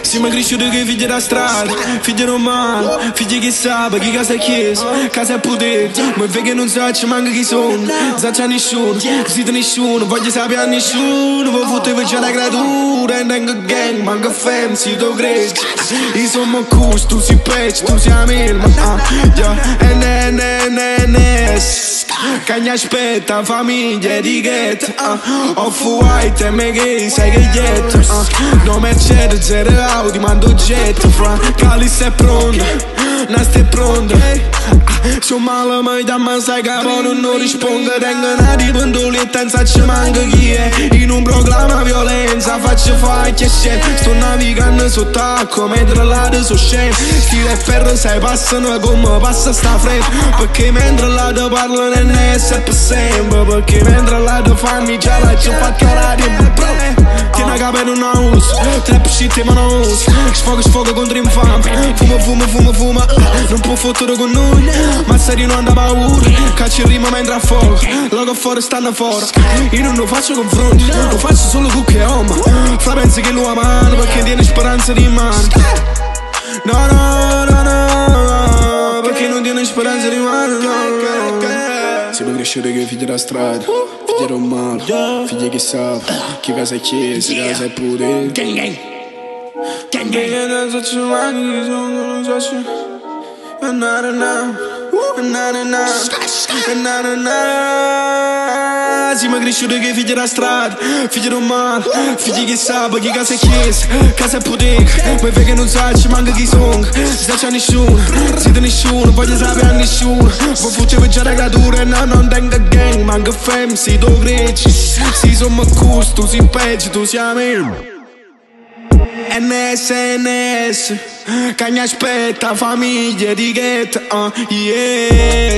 Siamo cresciuti che figli da strada, figli romani, figli che sa, chi casa è chiesa, casa è potere. Ma è che non sa, ci manca chi sono, sa c'è nessuno, siete nessuno, voglio sapere a nessuno. Voi fottevo già la creatura, e tengo gang, manca fam, si do greci. Io sono cus, tu sei pezzo, tu sei amico, che mi aspetta, famiglia, etichetta, off-white e me gay, sai che ghetto, no Mercedes, zero Audi, mando jet, fra Calice è pronta, Nasta è pronta, sono male ma da me sai che non rispondo, tengo una di pendoletta, non ci manca chi è, in un programma violenza, faccio faccia e scena, sto navigando sott'acqua, mentre là so scemo, stile ferro sai passano come passa sta fretta, perché mentre là te parlo non è sempre sempre, perché mentre là te fanno già la ci fa calare, tieni a capo non la uso, trap shit ma non uso, sfogo contro infame, fuma, non può fottere con noi, ma se non anda paura, caccia rima mentre a fuoco, logo fuori stanno fuori, io non lo faccio confronti, lo faccio solo con che oma, fra pensi che lo amano perché tiene speranza di mano, no, perché non tiene speranza di mano, no. Siamo cresciuti che figli da strada, figli romani, figli che sa, che casa è chiesa, casa è potere. Siamo cresciuti che figli da strada, figli romani, figli che sa, che casa è chiesa, casa è potere. Ma è che non sa, ci manca chi sono, se c'è nessuno, siete nessuno, voglio sapere a nessuno. Voi fottevo già la creatura, no, non tengo gang, manca fam, si do greci. Si sono cus, tu sei peggio, tu sei amico. NS, che mi aspetta, famiglia, etichetta, yeah.